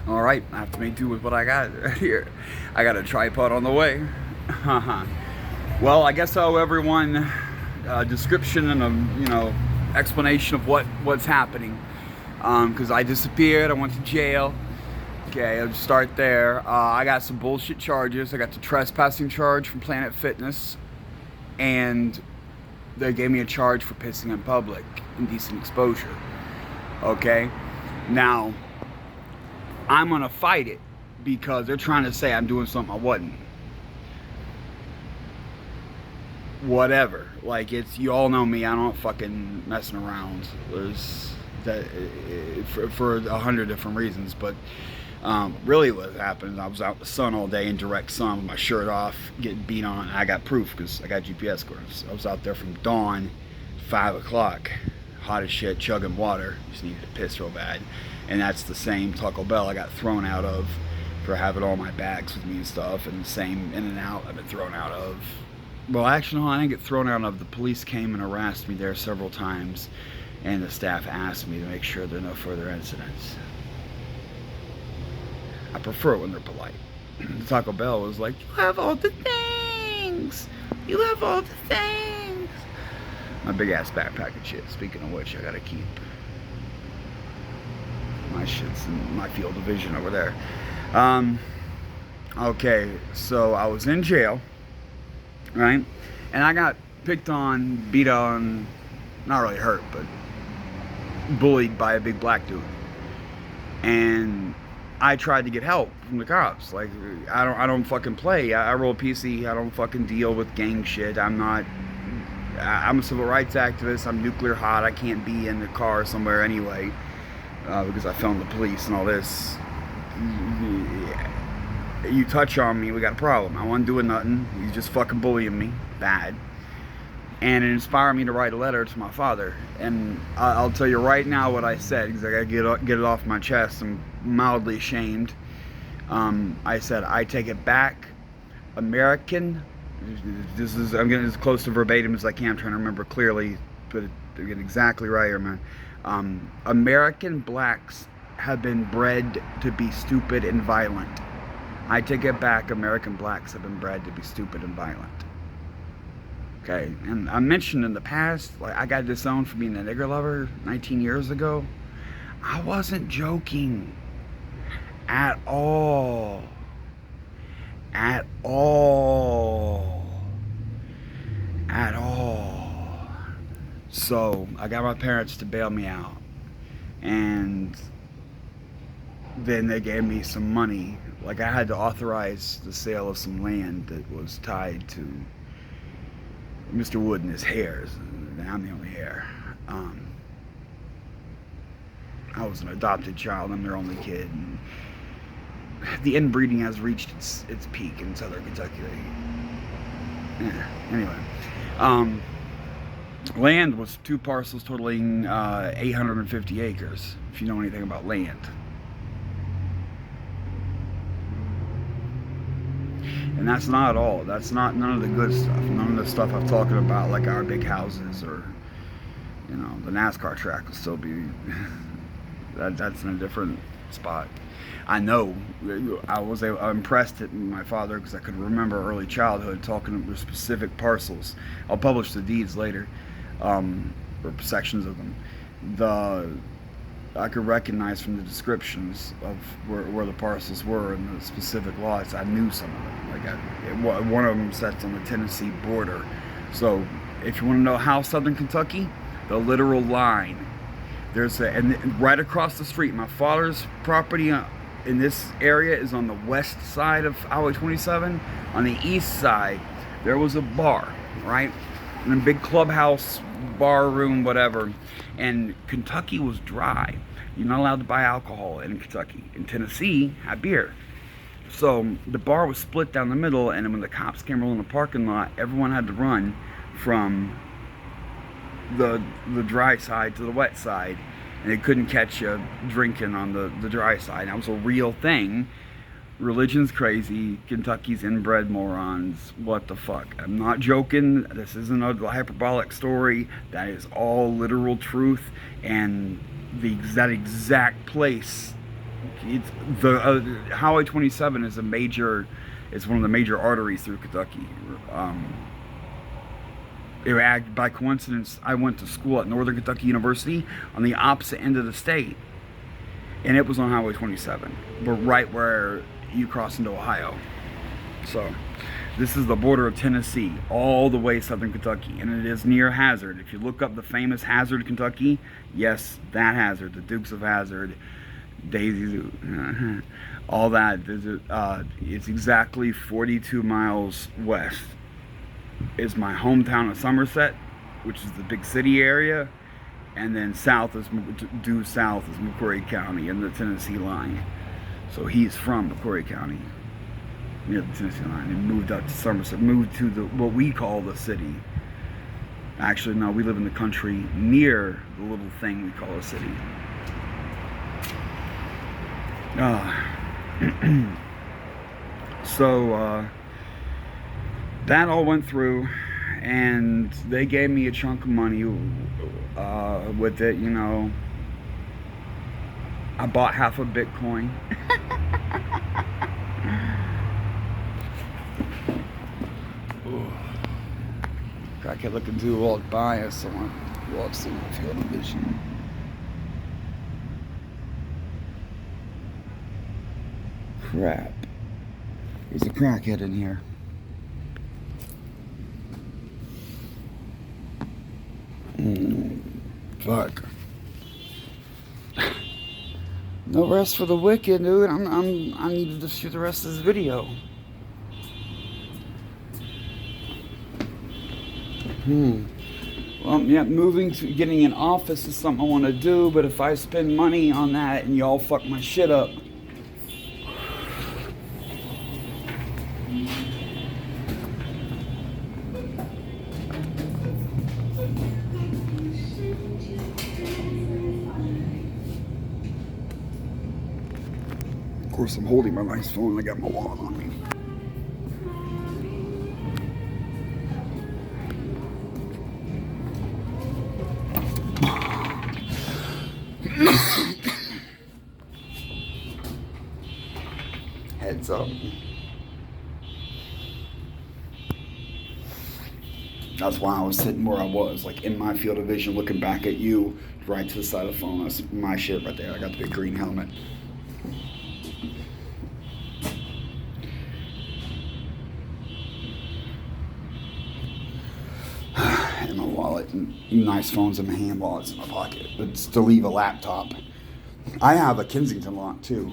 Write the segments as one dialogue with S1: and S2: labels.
S1: All right, I have to make do with what I got right here. I got a tripod on the way. Well, I guess I'll everyone description and a explanation of what's happening. Because I disappeared, I went to jail. Okay, I'll start there. I got some bullshit charges. I got the trespassing charge from Planet Fitness, and they gave me a charge for pissing in public, indecent exposure. Okay, now I'm gonna fight it because they're trying to say I'm doing something I wasn't. Whatever, like you all know me. I don't fucking messing around. There's that for 100 different reasons, but really what happened, I was out in the sun all day in direct sun with my shirt off, getting beat on. I got proof because I got GPS scores. I was out there from dawn, 5 o'clock, hot as shit, chugging water. Just needed to piss real bad. And that's the same Taco Bell I got thrown out of for having all my bags with me and stuff, and the same In-N-Out I've been thrown out of. Well, actually, no, I didn't get thrown out of. The police came and harassed me there several times, and the staff asked me to make sure there are no further incidents. I prefer it when they're polite. The Taco Bell was like, you have all the things! You have all the things! My big ass backpack and shit. Speaking of which, I gotta keep my shit's in my field of vision over there. Okay, so I was in jail, right? And I got picked on, beat on, not really hurt, but bullied by a big black dude. And I tried to get help from the cops. Like, I don't fucking play. I roll PC. I don't fucking deal with gang shit. I'm a civil rights activist. I'm nuclear hot. I can't be in the car somewhere anyway because I filmed the police and all this. You touch on me, we got a problem. I wasn't doing nothing. He's just fucking bullying me. Bad. And it inspired me to write a letter to my father. And I'll tell you right now what I said, because I gotta get it off my chest. I'm mildly ashamed. I said, I take it back. American, I'm getting as close to verbatim as I can. I'm trying to remember clearly, but to get exactly right here, man. American blacks have been bred to be stupid and violent. I take it back. American blacks have been bred to be stupid and violent. Okay, and I mentioned in the past, like, I got disowned for being a nigger lover 19 years ago. I wasn't joking at all. At all. At all. So I got my parents to bail me out, and then they gave me some money. Like, I had to authorize the sale of some land that was tied to Mr. Wood and his heirs, and I'm the only heir. I was an adopted child. I'm their only kid. And the inbreeding has reached its peak in southern Kentucky. Anyway, land was 2 parcels totaling 850 acres, if you know anything about land. And that's not all. That's not none of the good stuff. None of the stuff I'm talking about, like our big houses or, the NASCAR track will still be, that's in a different spot. I know. I was impressed at my father because I could remember early childhood talking about specific parcels. I'll publish the deeds later, or sections of them. I could recognize from the descriptions of where the parcels were and the specific lots. I knew some of them. Like one of them sits on the Tennessee border. So if you want to know how southern Kentucky, the literal line. And right across the street, my father's property in this area is on the west side of Highway 27. On the east side, there was a bar, right? And a big clubhouse, bar room, whatever. And Kentucky was dry. You're not allowed to buy alcohol in Kentucky. In Tennessee, had beer. So the bar was split down the middle, and when the cops came rolling in the parking lot, everyone had to run from the dry side to the wet side, and they couldn't catch you drinking on the dry side. And that was a real thing. Religion's crazy. Kentucky's inbred morons. What the fuck? I'm not joking. This isn't a hyperbolic story. That is all literal truth. And that exact place It's the Highway 27 is one of the major arteries through Kentucky. By coincidence, I went to school at Northern Kentucky University on the opposite end of the state, and it was on Highway 27, but right where you cross into Ohio. So this is the border of Tennessee, all the way southern Kentucky, and it is near Hazard. If you look up the famous Hazard, Kentucky, yes, that Hazard, the Dukes of Hazard, Daisy, all that. It's exactly 42 miles west. Is my hometown of Somerset, which is the big city area, and then due south is McCrory County and the Tennessee line. So he's from McCrory County, near the Tennessee line, and moved up to Somerset, moved to what we call the city. Actually, no, we live in the country near the little thing we call a city. So that all went through, and they gave me a chunk of money with it, you know. I bought half a Bitcoin. I kept looking through all bias, so I watched the field of vision. Crap. There's a crackhead in here. Fuck. No rest for the wicked, dude. I needed to shoot the rest of this video. Well, yeah, getting an office is something I want to do, but if I spend money on that and y'all fuck my shit up, of course, I'm holding my nice phone. I got my wallet on me. Heads up. That's why I was sitting where I was, like in my field of vision, looking back at you, right to the side of the phone. That's my shit right there. I got the big green helmet. And my wallet, and nice phones in my hand, wallets in my pocket. But to leave a laptop. I have a Kensington lock too.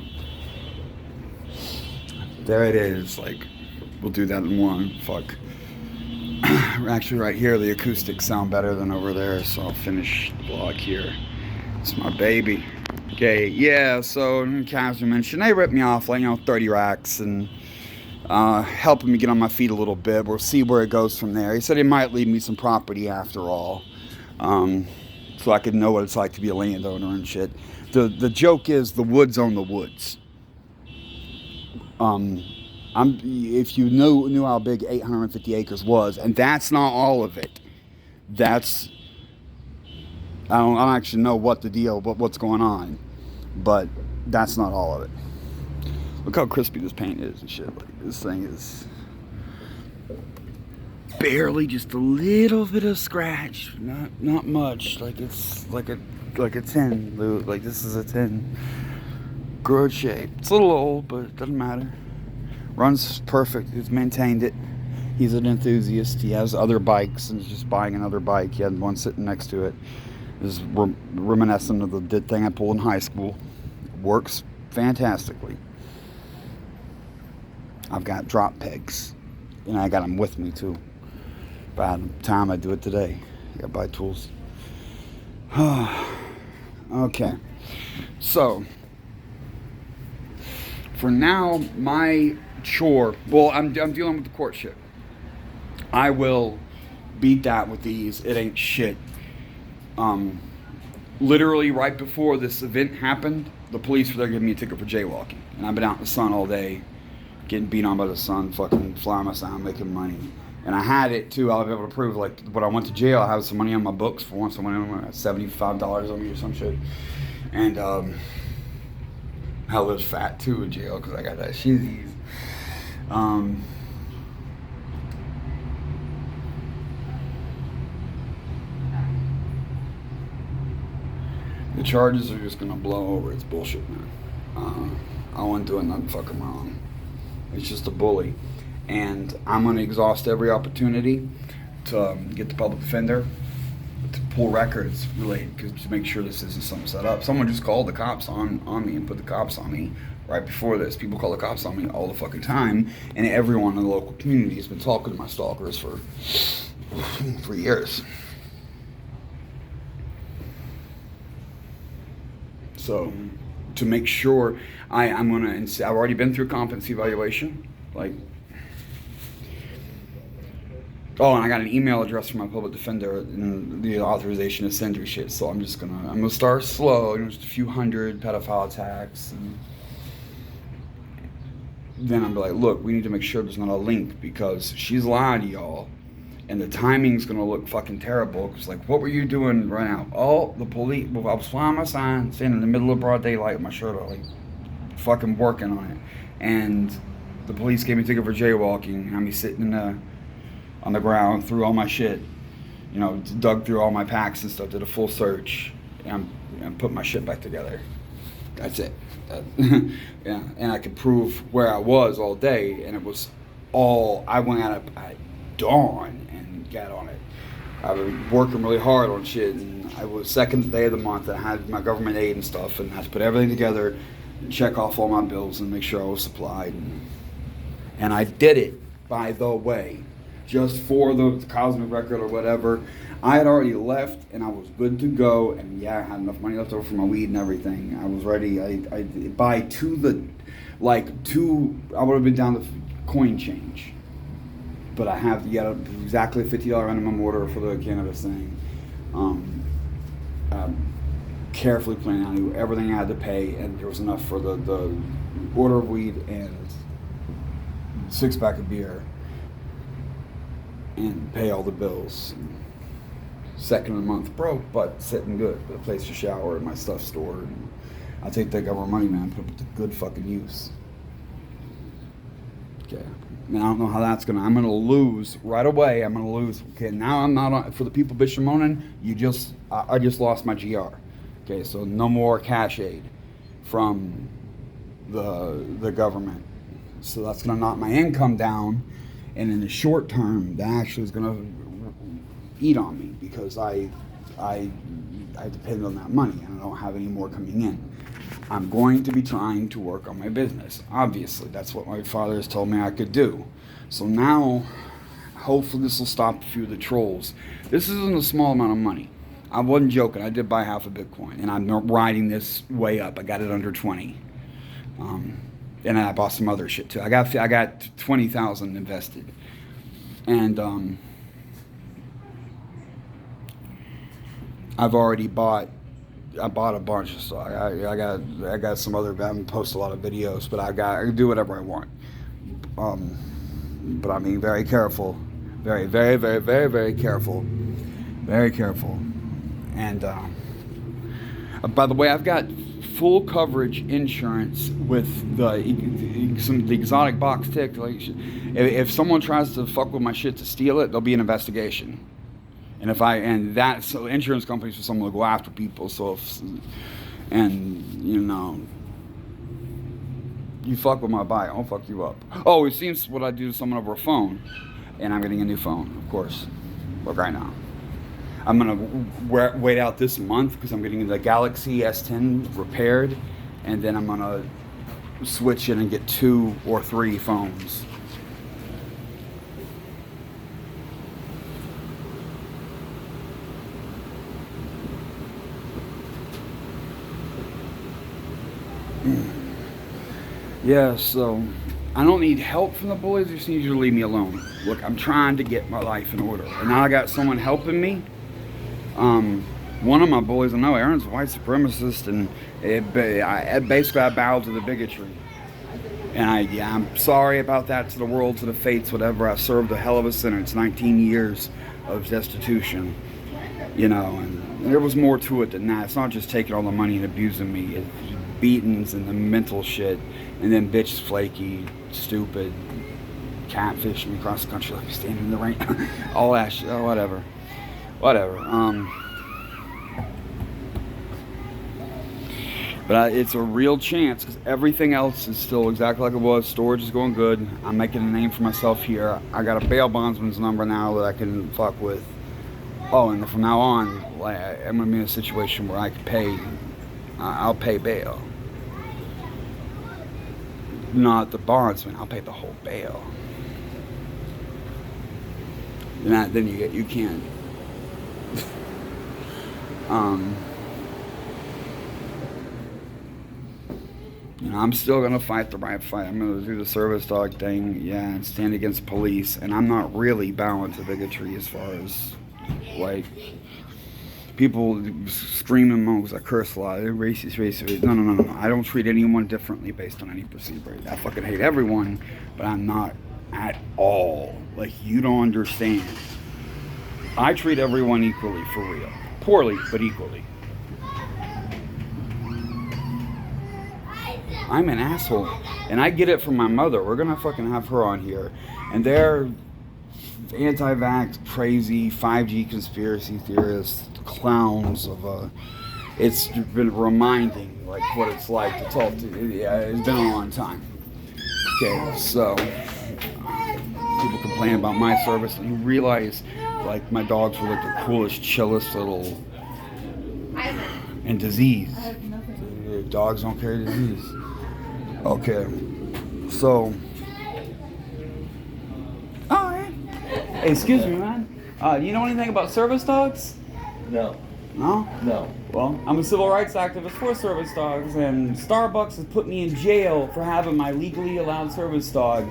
S1: There it is. Like, we'll do that in one. Fuck. Actually, right here, the acoustics sound better than over there, so I'll finish the vlog here. It's my baby. Okay, yeah, so Cashapp mentioned, they ripped me off, like, 30 racks, and helping me get on my feet a little bit. We'll see where it goes from there. He said he might leave me some property after all, so I could know what it's like to be a landowner and shit. The joke is the woods own the woods. If you knew how big 850 acres was, and that's not all of it. I don't actually know what the deal, what's going on, but that's not all of it. Look how crispy this paint is and shit. Like, this thing is barely just a little bit of scratch, not much. Like it's like a 10, dude. Like this is a 10. Good shape. It's a little old, but it doesn't matter. Runs perfect. He's maintained it. He's an enthusiast. He has other bikes and he's just buying another bike. He had one sitting next to it. This is reminiscent of the thing I pulled in high school. It works fantastically. I've got drop pegs, and I got them with me too. By the time I do it today, I gotta buy tools. Okay, so for now, my chore. Well, I'm dealing with the court shit. I will beat that with ease. It ain't shit. Literally right before this event happened, the police were there giving me a ticket for jaywalking, and I've been out in the sun all day, getting beat on by the sun, fucking flying my sound, making money. And I had it too. I was able to prove, like, when I went to jail, I had some money on my books for once. I went in, $75 on me or some shit. And I was fat too in jail because I got that shizzies. The charges are just gonna blow over. It's bullshit, man. I wasn't doing nothing fucking wrong. It's just a bully. And I'm gonna exhaust every opportunity to get the public defender to pull records related, to make sure this isn't something set up. Someone just called the cops on me and put the cops on me right before this. People call the cops on me all the fucking time, and everyone in the local community has been talking to my stalkers for years. So, to make sure, I've already been through competency evaluation, oh, and I got an email address from my public defender and the authorization to send her shit. So I'm gonna start slow. Just a few hundred pedophile attacks, and then I'm like, look, we need to make sure there's not a link, because she's lying to y'all, and the timing's gonna look fucking terrible. Cause what were you doing right now? Oh, the police. Well, I was flying my sign, standing in the middle of broad daylight with my shirt on, fucking working on it, and the police gave me a ticket for jaywalking. Had me sitting on the ground, threw all my shit, dug through all my packs and stuff, did a full search, and put my shit back together. That's it. Yeah, and I could prove where I was all day, and it was all, I went out at dawn and got on it. I was working really hard on shit, and I was second day of the month, and I had my government aid and stuff, and I had to put everything together and check off all my bills and make sure I was supplied. And I did it, by the way, just for the cosmic record or whatever. I had already left, and I was good to go, and I had enough money left over for my weed and everything. I was ready. I would have been down to coin change, but I have exactly a $50 minimum order for the cannabis thing. Carefully planning. I knew everything I had to pay, and there was enough for the order of weed and 6-pack of beer, and pay all the bills. Second of the month broke, but sitting good, with a place to shower and my stuff stored. And I take that government money, man, put it to good fucking use. Okay. Now I don't know how that's I'm gonna lose right away. I'm gonna lose. Okay, now I'm not on, for the people bitching and moaning, I just lost my GR. Okay, so no more cash aid from the government. So that's gonna knock my income down. And in the short term, that actually is going to eat on me, because I depend on that money, and I don't have any more coming in. I'm going to be trying to work on my business. Obviously, that's what my father has told me I could do. So now, hopefully this will stop a few of the trolls. This isn't a small amount of money. I wasn't joking. I did buy half a Bitcoin, and I'm riding this way up. I got it under 20. And I bought some other shit too. I got 20,000 invested, and I've already bought. I bought a bunch of stuff. I got some other. I haven't posted a lot of videos, but I can do whatever I want. But I'm being very careful, very, very, very, very, very careful, very careful. And by the way, I've got full coverage insurance with the exotic box tick. If someone tries to fuck with my shit to steal it, there'll be an investigation. And so insurance companies for someone will go after people. So you fuck with my bike, I'll fuck you up. Oh, it seems what I do to someone over a phone, and I'm getting a new phone, of course, but right now. I'm gonna wait out this month because I'm getting the Galaxy S10 repaired, and then I'm gonna switch in and get 2 or 3 phones. Yeah, so I don't need help from the bullies. I just need you to leave me alone. Look, I'm trying to get my life in order, and now I got someone helping me. One of my bullies, I know Aaron's a white supremacist, and basically I bow to the bigotry. And I'm sorry about that, to the world, to the fates, whatever. I served a hell of a sentence, 19 years of destitution, and there was more to it than that. It's not just taking all the money and abusing me. It's beatings and the mental shit, and then bitch flaky, stupid, catfish me across the country like standing in the rain, all that shit, oh, whatever. But it's a real chance because everything else is still exactly like it was. Storage is going good. I'm making a name for myself here. I got a bail bondsman's number now that I can fuck with. Oh, and from now on, I'm gonna be in a situation where I can pay. I'll pay bail, not the bondsman. I'll pay the whole bail. Then you can't. You know, I'm still gonna fight the right fight. I'm gonna do the service dog thing, yeah, and stand against police. And I'm not really bound to bigotry as far as like people scream and moan because I curse a lot. They're racist. No. I don't treat anyone differently based on any perceived race. I fucking hate everyone, but I'm not at all. Like, you don't understand. I treat everyone equally, for real. Poorly, but equally. I'm an asshole, and I get it from my mother. We're gonna fucking have her on here, and they're anti-vax, crazy 5G conspiracy theorists, clowns of it's been reminding like what it's like to talk to. Yeah, it's been a long time. Okay, so people complain about my service, and you realize like my dogs were like the coolest, chillest little and disease. Dogs don't carry disease. Okay, so. Oh, hey, excuse me, man. Do you know anything about service dogs?
S2: No.
S1: No?
S2: No.
S1: Well, I'm a civil rights activist for service dogs, and Starbucks has put me in jail for having my legally allowed service dog,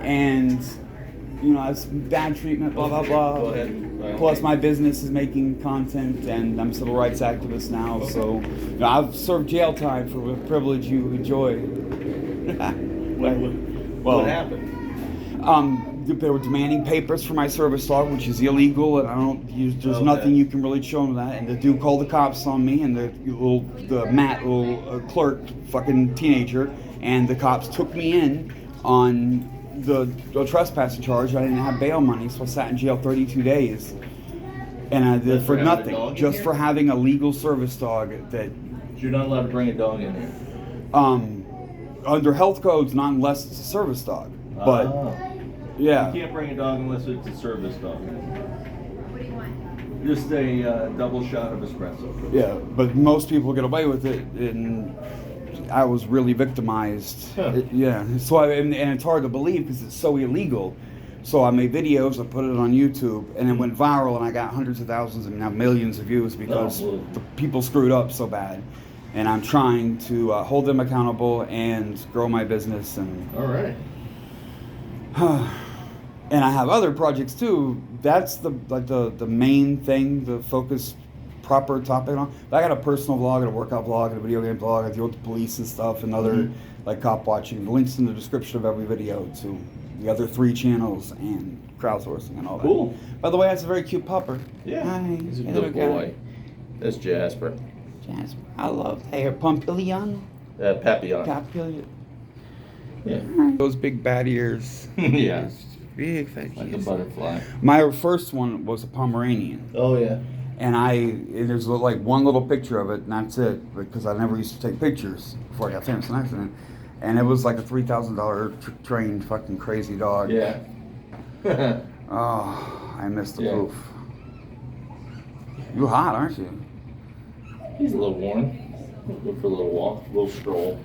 S1: and you know, it's bad treatment, blah blah blah.
S2: Go ahead.
S1: Plus, my business is making content, and I'm a civil rights activist now, so you know, I've served jail time for the privilege you enjoy.
S2: What happened?
S1: They were demanding papers for my service dog, which is illegal, and there's nothing you can really show them that. And the dude called the cops on me, and the clerk, fucking teenager, and the cops took me in on the trespassing charge. I didn't have bail money, so I sat in jail 32 days, and I did for nothing, just for having a legal service dog. That
S2: you're not allowed to bring a dog in here.
S1: Under health codes, not unless it's a service dog, but. Yeah.
S2: You can't bring a dog unless it's a service dog. What do you want? Just a double shot of espresso.
S1: Yeah, but most people get away with it, and I was really victimized.
S2: Huh.
S1: And it's hard to believe because it's so illegal. So I made videos, I put it on YouTube, and it went viral, and I got hundreds of thousands and now millions of views because the people screwed up so bad. And I'm trying to hold them accountable and grow my business. And
S2: all right.
S1: And I have other projects too. That's the main thing, the focus, proper topic on. But I got a personal vlog, and a workout vlog, and a video game vlog. I deal with the police and stuff, and other like cop watching. The links in the description of every video to the other 3 channels and crowdsourcing and all that.
S2: Cool.
S1: By the way, that's a very cute pupper.
S2: Yeah.
S1: Hi.
S2: He's a good boy. That's Jasper.
S1: Jasper. I love hair. Pompilion.
S2: Papillon.
S1: Papillon.
S2: Yeah.
S1: Those big bad ears.
S2: Yeah.
S1: Big fat
S2: Like
S1: ears.
S2: a butterfly.
S1: My first one was a Pomeranian.
S2: Oh yeah.
S1: And there's like one little picture of it, and that's it, because I never used to take pictures before I got famous in an accident. And it was like a $3,000 trained fucking crazy dog.
S2: Yeah.
S1: Oh, I missed the poof. You hot, aren't you?
S2: He's a little warm. Good for a little walk, a little stroll.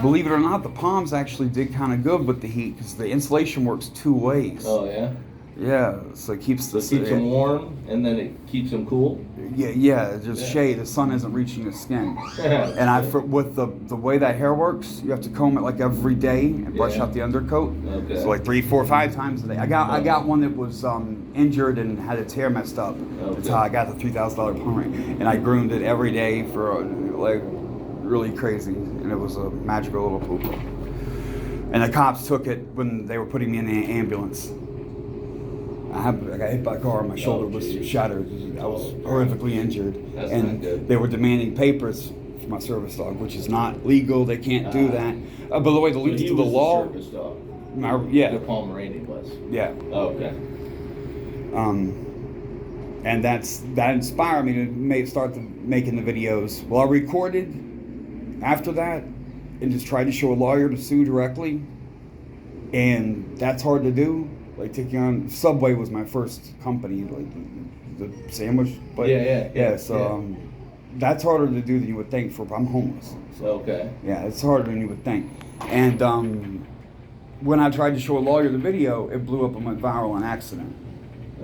S1: Believe it or not, the Palms actually did kind of good with the heat because the insulation works 2 ways.
S2: Oh yeah.
S1: Yeah, so it keeps
S2: them warm, and then it keeps them cool.
S1: Yeah, just shade. The sun isn't reaching the skin. And with the way that hair works, you have to comb it like every day and brush out the undercoat.
S2: Okay.
S1: So like 3, 4, 5 times a day. I got one that was injured and had its hair messed up.
S2: Okay.
S1: That's how I got the $3,000 Pomeranian, and I groomed it every day for like really crazy, and it was a magical little poop. And the cops took it when they were putting me in the ambulance. I got hit by a car, my shoulder was shattered. I was horrifically injured.
S2: That's
S1: and
S2: not good.
S1: they were demanding papers for my service dog, which is not legal. They can't do that. By the way, the link to the law.
S2: Service dog.
S1: Yeah.
S2: The Pomeranian was.
S1: Yeah.
S2: Oh, okay.
S1: And that inspired me to start making the videos. Well, I recorded after that and just tried to show a lawyer to sue directly, and that's hard to do. Like taking on Subway was my first company, like the sandwich. But yeah. So that's harder to do than you would think. I'm homeless. So,
S2: okay.
S1: Yeah, it's harder than you would think. And when I tried to show a lawyer the video, it blew up and went viral on accident.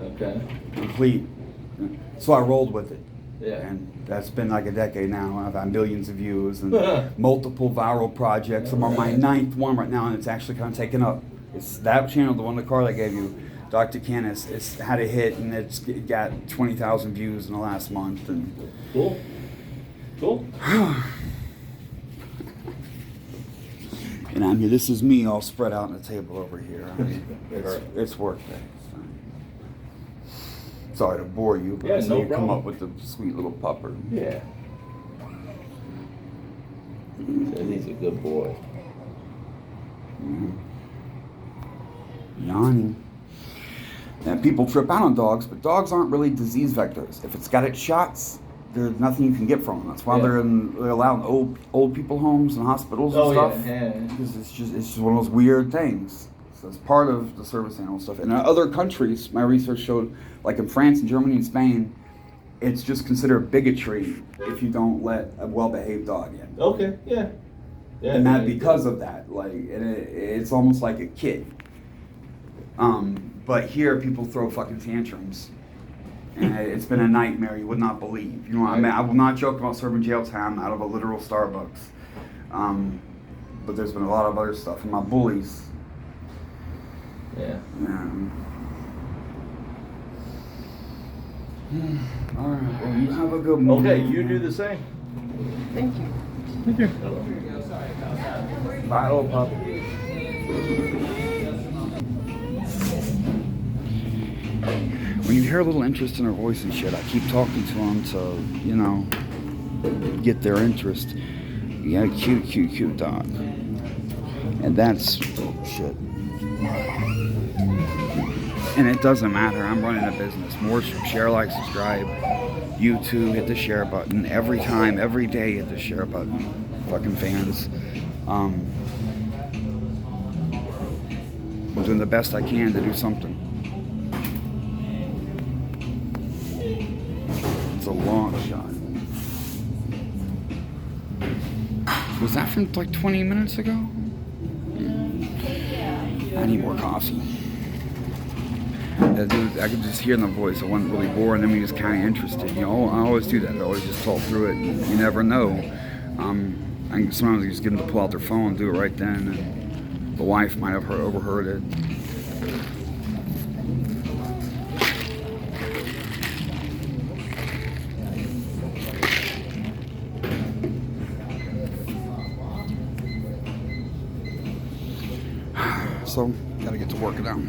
S2: Okay.
S1: Complete. So I rolled with it.
S2: Yeah.
S1: And that's been like a decade now. I've had millions of views and multiple viral projects. I'm on my 9th one right now, and it's actually kind of taken up. It's that channel, the one, the card I gave you, Docta Canis. It's had a hit, and it got 20,000 views in the last month. And
S2: Cool.
S1: And I'm here. This is me all spread out on the table over here. It's work day. Sorry to bore you, but
S2: Yeah, no
S1: you come
S2: problem.
S1: up with the sweet little pupper.
S2: Yeah. Says he's a good boy.
S1: Yawning. And people trip out on dogs, but dogs aren't really disease vectors. If it's got its shots, there's nothing you can get from them. That's why they're allowed in old people homes and hospitals and stuff.
S2: Yeah.
S1: Because it's just one of those weird things. So it's part of the service animal stuff. And in other countries, my research showed, like in France and Germany and Spain, it's just considered bigotry if you don't let a well-behaved dog in.
S2: Okay. Yeah.
S1: And that because of that, like it's almost like a kid. But here people throw fucking tantrums, and it's been a nightmare you would not believe. You know, I will not joke about serving jail time out of a literal Starbucks. But there's been a lot of other stuff, and my bullies.
S2: Yeah.
S1: All right. Well, you have a good morning.
S2: Okay, you do the same.
S3: Thank you.
S1: Bye, old pup. When you hear a little interest in her voice and shit, I keep talking to them to, you know, get their interest. You got a cute dog. And that's shit. And it doesn't matter. I'm running a business. More share, like, subscribe. YouTube, hit the share button. Every time, every day, hit the share button. Fucking fans. I'm doing the best I can to do something. It's a long shot. Was that from like 20 minutes ago? I need more coffee. I could just hear in the voice. I wasn't really bored, and then we just kind of interested. You know, I always do that. I always just talk through it, and you never know. And sometimes you just get them to pull out their phone and do it right then, and the wife might have overheard it. So, gotta get to work it out.